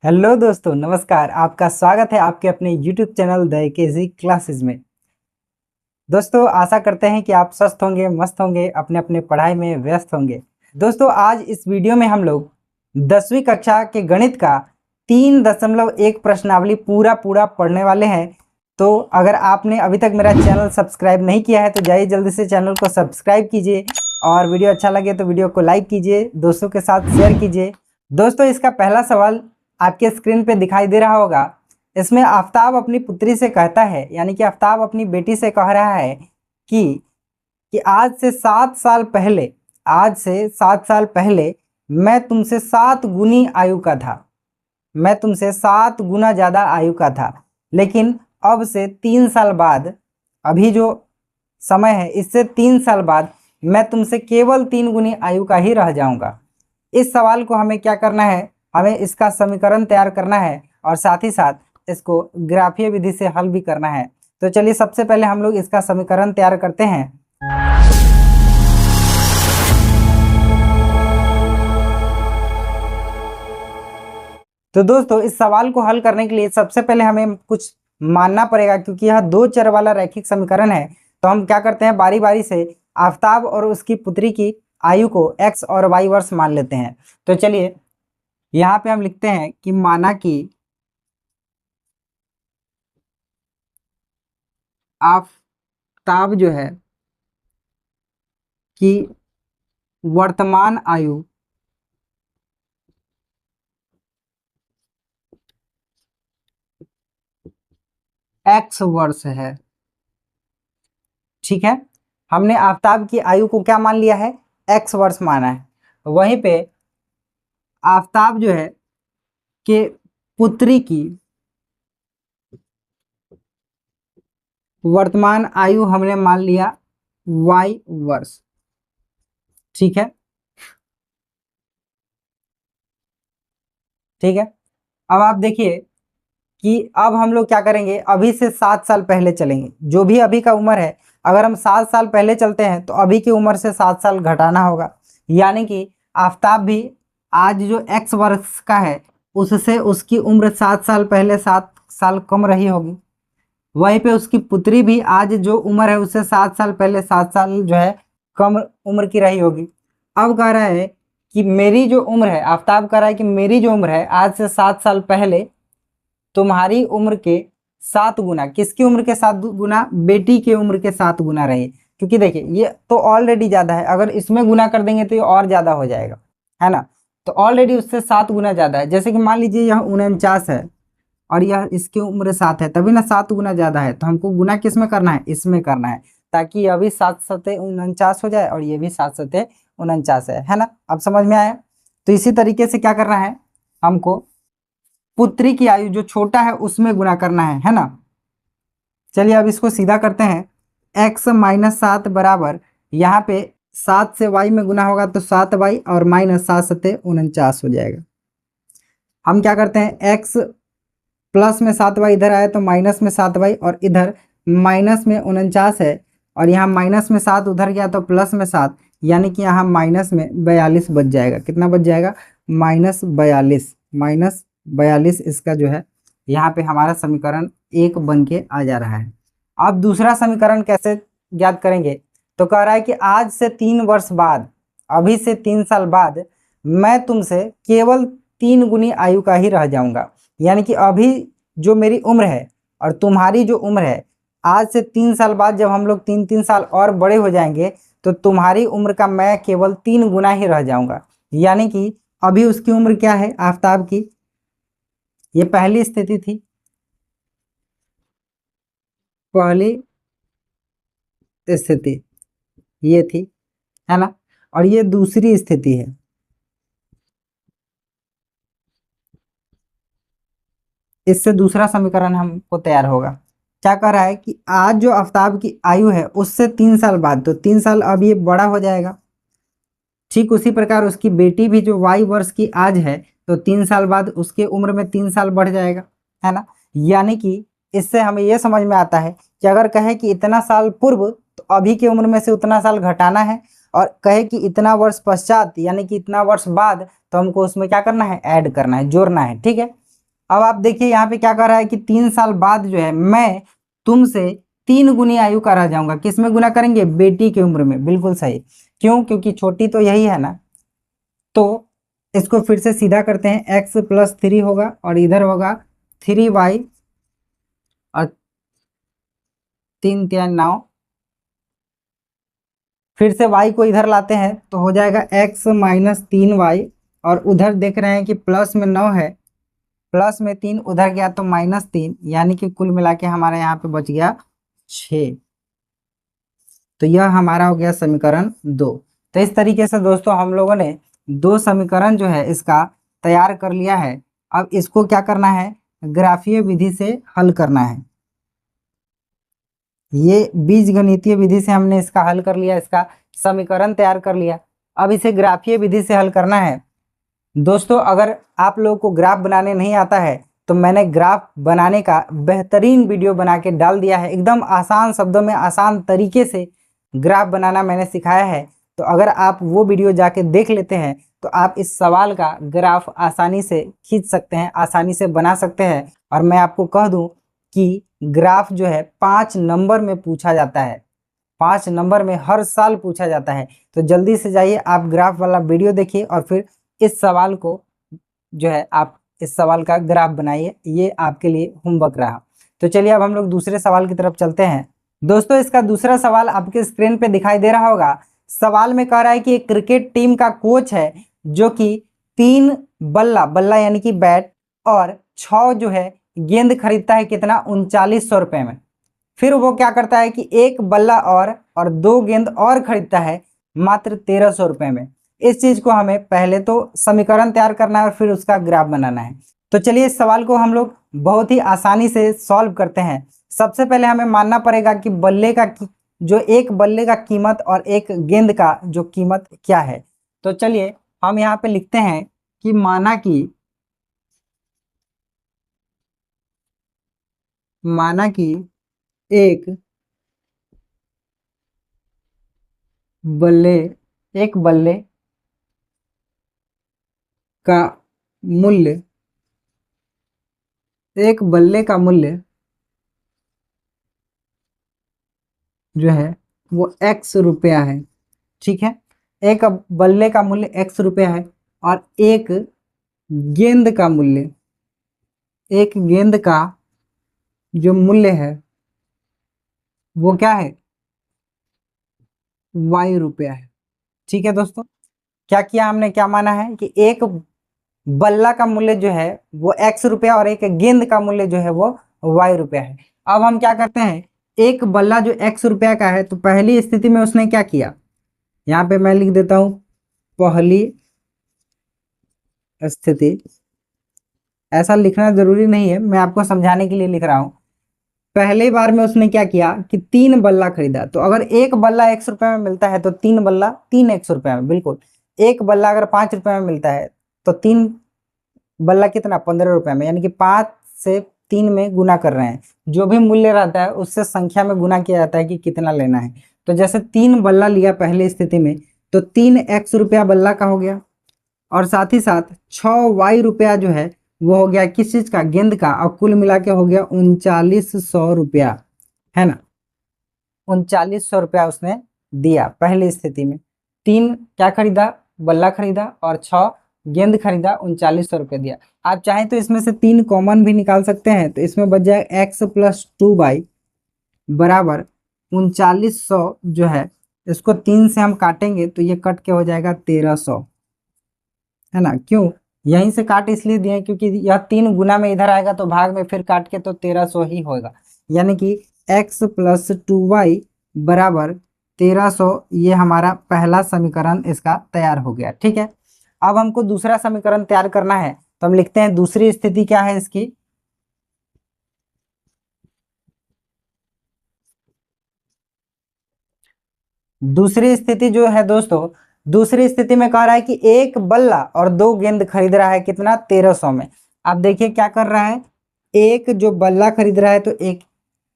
Hello दोस्तों, नमस्कार। आपका स्वागत है आपके अपने YouTube channel the KG classes में। दोस्तों, आशा करते हैं कि आप स्वस्थ होंगे, मस्त होंगे, अपने अपने पढ़ाई में व्यस्त होंगे। दोस्तों, आज इस वीडियो में हम लोग 10वीं कक्षा के गणित का 3.1 प्रश्नावली पूरा पढ़ने वाले हैं। तो अगर आपने अभी तक मेरा चैनल सब्सक्राइब नहीं किया है तो जाइए जल्दी से चैनल को सब्सक्राइब कीजिए और वीडियो अच्छा लगे तो वीडियो को लाइक कीजिए, दोस्तों के साथ शेयर कीजिए। दोस्तों, इसका पहला सवाल आपके स्क्रीन पे दिखाई दे रहा होगा। इसमें आफ्ताब अपनी पुत्री से कहता है, यानी कि आफ्ताब अपनी बेटी से कह रहा है कि आज से 7 साल पहले मैं तुमसे 7 गुनी आयु का था। मैं तुमसे 7 गुना ज़्यादा आयु का था, लेकिन अब से 3 साल बाद, अभी जो समय है इससे 3 साल बाद मैं तुमसे केवल 3 गुनी आयु का ही रह जाऊंगा। इस सवाल को हमें क्या करना है, हमें इसका समीकरण तैयार करना है और साथ ही साथ इसको ग्राफीय विधि से हल भी करना है। तो चलिए सबसे पहले हम लोग इसका समीकरण तैयार करते हैं। तो दोस्तों, इस सवाल को हल करने के लिए सबसे पहले हमें कुछ मानना पड़ेगा, क्योंकि यह 2 चर वाला रैखिक समीकरण है। तो हम क्या करते हैं, बारी बारी से आफ्ताब और उसकी पुत्री की आयु को x और y वर्ष मान लेते हैं। तो चलिए यहाँ पे हम लिखते हैं कि माना कि आफ्ताब जो है कि वर्तमान आयु x वर्ष है। ठीक है, हमने आफ्ताब की आयु को क्या मान लिया है, x वर्ष माना है। वहीं पे आफ्ताब जो है कि पुत्री की वर्तमान आयु हमने मान लिया y वर्ष। ठीक है, ठीक है। अब आप देखिए कि अब हम लोग क्या करेंगे, अभी से 7 साल पहले चलेंगे। जो भी अभी का उम्र है, अगर हम 7 साल पहले चलते हैं तो अभी की उम्र से 7 साल घटाना होगा, यानी कि आफ्ताब भी आज जो x वर्ष का है उससे उसकी उम्र 7 साल पहले 7 साल कम रही होगी। वहीं पे उसकी पुत्री भी आज जो उम्र है उससे 7 साल पहले 7 साल जो है कम उम्र की रही होगी। अब कह रहा है कि मेरी जो उम्र है, आफ्ताब कह रहा है कि मेरी जो उम्र है आज से 7 साल पहले तुम्हारी उम्र के 7 गुना, किसकी उम्र के 7 गुना, बेटी की उम्र के 7 गुना रहे। क्योंकि देखिए ये तो ऑलरेडी ज़्यादा है, अगर इसमें गुना कर देंगे तो ये और ज़्यादा हो जाएगा, है ना। तो ऑलरेडी उससे 7 गुना ज़्यादा है। जैसे कि मान लीजिए यह 49 है और यह इसकी उम्र 7 है, तभी ना 7 गुना ज़्यादा है। तो हमको गुना किस में करना है, इसमें करना है, ताकि यह भी 7 सते 49 हो जाए और ये भी 7 सते 49 है ना। अब समझ में आया। तो इसी तरीके से क्या करना है, हमको पुत्री की आयु जो छोटा है उसमें गुना करना है ना। चलिए अब इसको सीधा करते हैं। x - 7 बराबर, यहाँ पे 7 से y में गुना होगा तो 7y और -7 सते 49 हो जाएगा। हम क्या करते हैं, x प्लस में 7y इधर आए तो माइनस में 7y, और इधर माइनस में 49 है और यहाँ माइनस में 7 उधर गया तो प्लस में 7, यानी कि यहाँ माइनस में 42 बच जाएगा। कितना बच जाएगा, -42 इसका जो है यहाँ पे हमारा समीकरण 1 बन के आ जा रहा है। अब दूसरा समीकरण कैसे ज्ञात करेंगे, तो कह रहा है कि आज से 3 वर्ष बाद, अभी से 3 साल बाद मैं तुमसे केवल 3 गुनी आयु का ही रह जाऊंगा। यानी कि अभी जो मेरी उम्र है और तुम्हारी जो उम्र है, आज से 3 साल बाद जब हम लोग 3-3 साल और बड़े हो जाएंगे तो तुम्हारी उम्र का मैं केवल 3 गुना ही रह जाऊंगा। यानी कि अभी उसकी उम्र क्या है, आफ्ताब की, ये पहली स्थिति थी, पहली स्थिति ये थी, है ना। और ये दूसरी स्थिति है, इससे दूसरा समीकरण हमको तैयार होगा। क्या कह रहा है कि आज जो आफ्ताब की आयु है उससे 3 साल बाद, तो 3 साल अब ये बड़ा हो जाएगा। ठीक उसी प्रकार उसकी बेटी भी जो y वर्ष की आज है तो 3 साल बाद उसके उम्र में 3 साल बढ़ जाएगा, है ना। यानी कि इससे हमें यह समझ में आता है कि अगर कहे कि इतना साल पूर्व, तो अभी की उम्र में से उतना साल घटाना है, और कहे कि इतना वर्ष पश्चात यानी कि इतना वर्ष बाद, तो हमको उसमें क्या करना है, ऐड करना है, जोड़ना है। ठीक है, अब आप देखिए यहाँ पे क्या कर रहा है कि 3 साल बाद जो है मैं तुमसे 3 गुनी आयु का रह जाऊंगा। किस में गुना करेंगे? बेटी की उम्र में। बिल्कुल सही। क्यों? क्योंकि छोटी तो यही है ना। तो इसको फिर से सीधा करते हैं, x+3 होगा और इधर होगा 3y और 3×9। फिर से y को इधर लाते हैं तो हो जाएगा x-3y और उधर देख रहे हैं कि प्लस में 9 है, प्लस में 3 उधर गया तो -3, यानी कि कुल मिला के हमारे यहाँ पे बच गया 6। तो यह हमारा हो गया समीकरण 2। तो इस तरीके से दोस्तों हम लोगों ने 2 समीकरण जो है इसका तैयार कर लिया है। अब इसको क्या करना है? ग्राफीय विधि से हल करना है। ये बीजगणितीय विधि से हमने इसका हल कर लिया, इसका समीकरण तैयार कर लिया। अब इसे ग्राफीय विधि से हल करना है। दोस्तों अगर आप लोगों को ग्राफ बनाने नहीं आता है तो मैंने ग्राफ बनाने का बेहतरीन वीडियो बना के डाल दिया है। एकदम आसान शब्दों में आसान तरीके से ग्राफ बनाना मैंने सिखाया है। तो अगर आप वो वीडियो जाके देख लेते हैं तो आप इस सवाल का ग्राफ आसानी से खींच सकते हैं, आसानी से बना सकते हैं। और मैं आपको कह दूं कि ग्राफ जो है 5 नंबर में पूछा जाता है, 5 नंबर में हर साल पूछा जाता है। तो जल्दी से जाइए आप ग्राफ वाला वीडियो देखिए और फिर इस सवाल को जो है आप इस सवाल का ग्राफ बनाइए। ये आपके लिए होमवर्क रहा। तो चलिए अब हम लोग दूसरे सवाल की तरफ चलते हैं। दोस्तों इसका दूसरा सवाल आपके स्क्रीन पे दिखाई दे रहा होगा। सवाल में कह रहा है कि एक क्रिकेट टीम का कोच है जो कि 3 बल्ला, बल्ला यानी कि बैट, और 6 जो है गेंद खरीदता है कितना? 3900 रुपए में। फिर वो क्या करता है कि 1 बल्ला और 2 गेंद और खरीदता है मात्र 1300 रुपए में। इस चीज को हमें पहले तो समीकरण तैयार करना है और फिर उसका ग्राफ बनाना है। तो चलिए इस सवाल को हम लोग बहुत ही आसानी से सॉल्व करते हैं। सबसे पहले हमें मानना पड़ेगा कि बल्ले का जो एक बल्ले का कीमत और एक गेंद का जो कीमत क्या है। तो चलिए हम यहाँ पे लिखते हैं कि माना कि एक बल्ले एक बल्ले का मूल्य एक बल्ले का मूल्य जो है वो x रुपया है। ठीक है, एक बल्ले का मूल्य x रुपया है और एक गेंद का जो मूल्य है वो क्या है? y रुपया है। ठीक है दोस्तों, क्या किया हमने? क्या माना है कि एक बल्ला का मूल्य जो है वो x रुपया और एक गेंद का मूल्य जो है वो y रुपया है। अब हम क्या करते हैं, एक बल्ला जो x रुपया का है तो पहली स्थिति में उसने क्या किया, यहाँ पे मैं लिख देता हूं पहली स्थिति। ऐसा लिखना जरूरी नहीं है, मैं आपको समझाने के लिए लिख रहा हूं। पहले बार में उसने क्या किया कि 3 बल्ला खरीदा। तो अगर एक बल्ला x रुपये में मिलता है तो 3 बल्ला 3x रुपये में। बिल्कुल, एक बल्ला अगर 5 रुपये में मिलता है तो 3 बल्ला कितना? 15 रुपये में। यानी कि 5 से 3 में गुना कर रहे हैं। जो भी मूल्य रहता है उससे संख्या में गुना किया जाता है कि कितना लेना है। तो जैसे 3 बल्ला लिया पहली स्थिति में तो 3x रुपया बल्ला का हो गया और साथ ही साथ 6y रुपया जो है वो हो गया किस चीज का? गेंद का। और कुल मिला के हो गया 3900 रुपया, है ना। 3900 रुपया उसने दिया पहली स्थिति में। 3 क्या खरीदा? बल्ला खरीदा और 6 गेंद खरीदा, 3900 रुपया दिया। आप चाहें तो इसमें से 3 कॉमन भी निकाल सकते हैं। तो इसमें बच जाएगा x+2y बराबर 3900 जो है इसको 3 से हम काटेंगे तो ये कट के हो जाएगा 1300, है ना। क्यों यहीं से काट इसलिए दिए क्योंकि यह 3 गुना में इधर आएगा तो भाग में फिर काट के तो 1300 ही होगा। यानी कि x+2y बराबर 1300, ये हमारा पहला समीकरण इसका तैयार हो गया। ठीक है, अब हमको दूसरा समीकरण तैयार करना है। तो हम लिखते हैं दूसरी स्थिति क्या है इसकी। दूसरी स्थिति जो है दोस्तों, दूसरी स्थिति में कह रहा है कि एक बल्ला और 2 गेंद खरीद रहा है कितना? 1300 में। आप देखिए क्या कर रहा है, एक जो बल्ला खरीद रहा है तो एक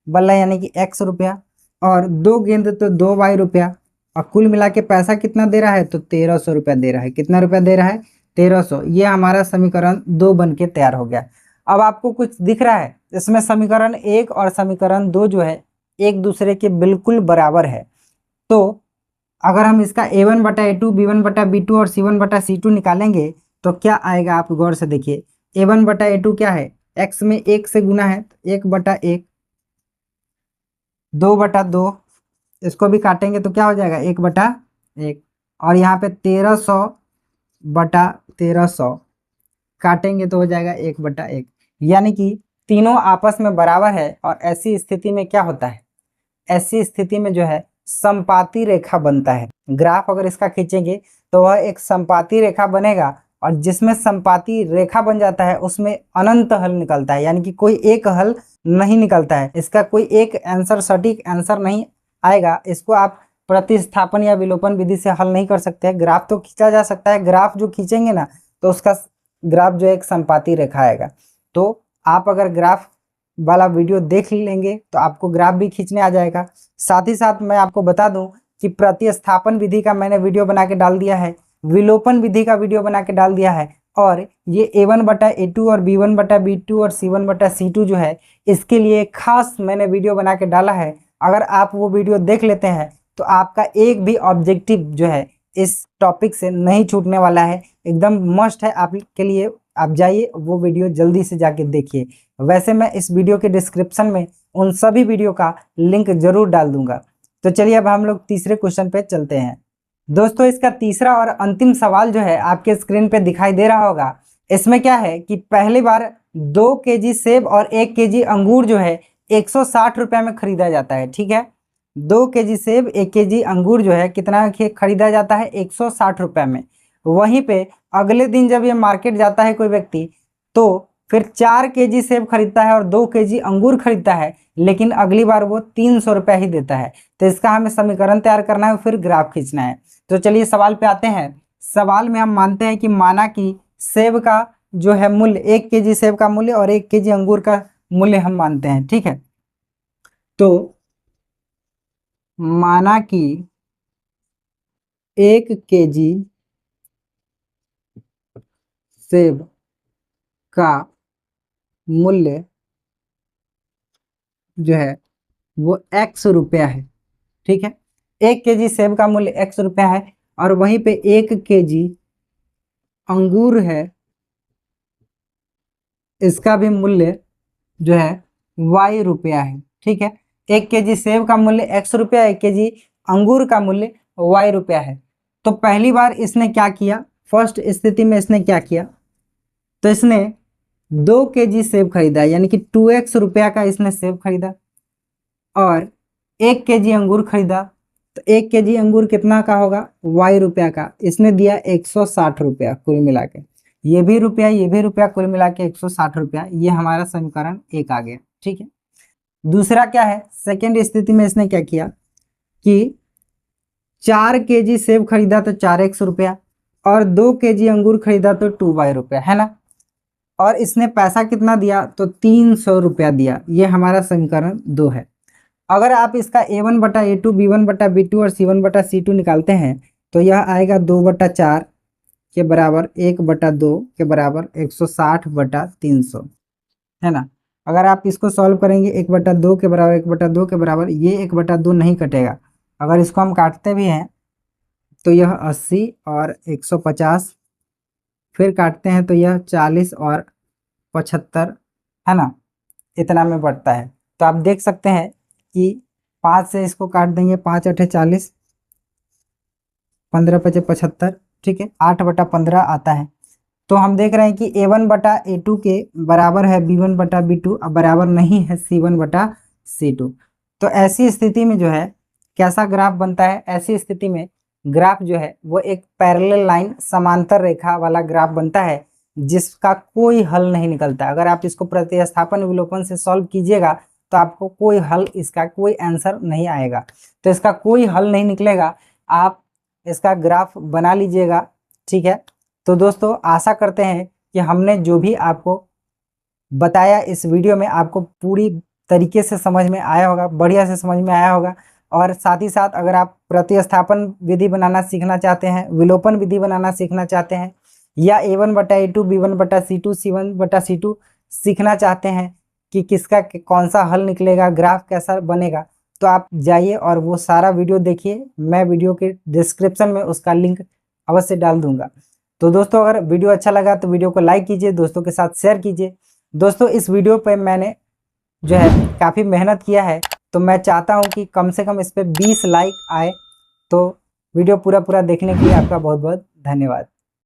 बल्ला यानी कि x रुपया और 2 गेंद तो 2y रुपया और कुल मिला के पैसा कितना दे रहा है? तो 1300 रुपया दे रहा है। कितना रुपया दे रहा है? 1300। ये हमारा समीकरण 2 बन के तैयार हो गया। अब आपको कुछ दिख रहा है, इसमें समीकरण 1 और समीकरण 2 जो है एक दूसरे के बिल्कुल बराबर है। तो अगर हम इसका a1 बटा a2, b1 बटा b2 और c1 बटा c2 निकालेंगे तो क्या आएगा, आप गौर से देखिए। a1 बटा a2 क्या है, x में 1 से गुना है, 1 बटा 1, 2 बटा 2, इसको भी काटेंगे तो क्या हो जाएगा, 1 बटा 1, और यहाँ पे 1300 बटा 1300 काटेंगे तो हो जाएगा 1 बटा 1। यानी कि तीनों आपस में बराबर है। और ऐसी स्थिति में क्या होता है, ऐसी स्थिति में जो है समपाती रेखा बनता है। ग्राफ अगर इसका खींचेंगे तो वह एक समपाती रेखा बनेगा, और जिसमें समपाती रेखा बन जाता है उसमें अनंत हल निकलता है। यानी कि कोई एक हल नहीं निकलता है, इसका कोई एक आंसर, सटीक आंसर नहीं आएगा। इसको आप प्रतिस्थापन या विलोपन विधि से हल नहीं कर सकते। ग्राफ तो खींचा जा सकता है, ग्राफ जो खींचेंगे ना तो उसका ग्राफ जो एक समपाती रेखा आएगा। तो आप अगर ग्राफ वाला वीडियो देख लेंगे तो आपको ग्राफ भी खींचने आ जाएगा। साथ ही साथ मैं आपको बता दूं कि प्रतिस्थापन विधि का मैंने वीडियो बना के डाल दिया है, विलोपन विधि का वीडियो बना के डाल दिया है, और ये a1 बटा a2 और b1 बटा b2 और c1 बटा c2 जो है इसके लिए खास मैंने वीडियो बना के डाला है। अगर आप वो वीडियो देख लेते हैं तो आपका एक भी ऑब्जेक्टिव जो है इस टॉपिक से नहीं छूटने वाला है, एकदम मस्ट है आपके लिए। आप जाइए वो वीडियो जल्दी से जाके देखिए। वैसे मैं इस वीडियो के डिस्क्रिप्शन में उन सभी वीडियो का लिंक जरूर डाल दूंगा। तो चलिए अब हम लोग तीसरे क्वेश्चन पे चलते हैं। दोस्तों इसका तीसरा और अंतिम सवाल जो है आपके स्क्रीन पे दिखाई दे रहा होगा। इसमें क्या है कि पहली बार 2 केजी सेब और 1 केजी अंगूर जो है 160 रुपये में खरीदा जाता है। ठीक है, 2 केजी सेब 1 केजी अंगूर जो है कितना खरीदा जाता है, 160 रुपये में। वहीं पे अगले दिन जब ये मार्केट जाता है कोई व्यक्ति तो फिर 4 केजी सेब खरीदता है और 2 केजी अंगूर खरीदता है, लेकिन अगली बार वो 300 रुपये ही देता है। तो इसका हमें समीकरण तैयार करना है, फिर ग्राफ खींचना है। तो चलिए सवाल पे आते हैं। सवाल में हम मानते हैं कि माना कि सेब का जो है मूल्य, 1 केजी सेब का मूल्य और 1 केजी अंगूर का मूल्य हम मानते हैं। ठीक है, तो माना कि 1 केजी सेब का मूल्य जो है वो x रुपया है। ठीक है, 1 केजी सेब का मूल्य x रुपया है, और वहीं पे 1 केजी अंगूर है, इसका भी मूल्य जो है y रुपया है। ठीक है, 1 केजी सेब का मूल्य x रुपया, 1 केजी अंगूर का मूल्य y रुपया है। तो पहली बार इसने क्या किया, फर्स्ट स्थिति में इसने क्या किया, तो इसने 2 केजी सेब खरीदा, यानी कि 2x रुपया का इसने सेब खरीदा, और 1 केजी अंगूर खरीदा। तो 1 केजी अंगूर कितना का होगा, y रुपया का। इसने दिया 160 रुपया कुल मिला के, ये भी रुपया ये भी रुपया, कुल मिला के 160 रुपया। ये हमारा समीकरण 1 आ गया। ठीक है, दूसरा क्या है, सेकेंड स्थिति में इसने क्या किया कि 4 केजी सेब खरीदा तो 4x रुपया, और 2 केजी अंगूर खरीदा तो 2y रुपया, है ना। और इसने पैसा कितना दिया, तो 300 रुपया दिया। ये हमारा समीकरण 2 है। अगर आप इसका a1 बटा a2, b1 बटा b2 और c1 बटा c2 निकालते हैं तो यह आएगा 2 बटा 4 के बराबर 1 बटा 2 के बराबर 160 बटा 300, है ना। अगर आप इसको सॉल्व करेंगे 1 बटा 2 के बराबर, 1 बटा 2 के बराबर, ये 1 बटा 2 नहीं कटेगा। अगर इसको हम काटते भी हैं तो यह 80 और 150, फिर काटते हैं तो यह 40 और 75, है ना, इतना में बढ़ता है। तो आप देख सकते हैं कि 5 से इसको काट देंगे, 5 अठे 40, 15 पचे 75, ठीक है, 8 बटा 15 आता है। तो हम देख रहे हैं कि a1 बटा a2 के बराबर है b1 बटा b2, अब बराबर नहीं है c1 बटा c2। तो ऐसी स्थिति में जो है कैसा ग्राफ बनता है, ऐसी स्थिति में ग्राफ जो है वो एक पैरेलल लाइन, समांतर रेखा वाला ग्राफ बनता है जिसका कोई हल नहीं निकलता। अगर आप इसको प्रतिस्थापन विलोपन से सॉल्व कीजिएगा तो आपको कोई हल, इसका कोई आंसर नहीं आएगा। तो इसका कोई हल नहीं निकलेगा, आप इसका ग्राफ बना लीजिएगा। ठीक है, तो दोस्तों आशा करते हैं कि हमने जो भी आपको बताया इस वीडियो में आपको पूरी तरीके से समझ में आया होगा, बढ़िया से समझ में आया होगा। और साथ ही साथ अगर आप प्रतिस्थापन विधि बनाना सीखना चाहते हैं, विलोपन विधि बनाना सीखना चाहते हैं, या a1 बटा a2, b1 बटा c2, c1 बटा c2 सीखना चाहते हैं कि किसका कौन सा हल निकलेगा, ग्राफ कैसा बनेगा, तो आप जाइए और वो सारा वीडियो देखिए। मैं वीडियो के डिस्क्रिप्शन में उसका लिंक अवश्य डाल दूंगा। तो दोस्तों अगर वीडियो अच्छा लगा तो वीडियो को लाइक कीजिए, दोस्तों के साथ शेयर कीजिए। दोस्तों इस वीडियो पे मैंने जो है काफ़ी मेहनत किया है, तो मैं चाहता हूँ कि कम से कम इस पे 20 लाइक आए। तो वीडियो पूरा देखने के लिए आपका बहुत बहुत धन्यवाद।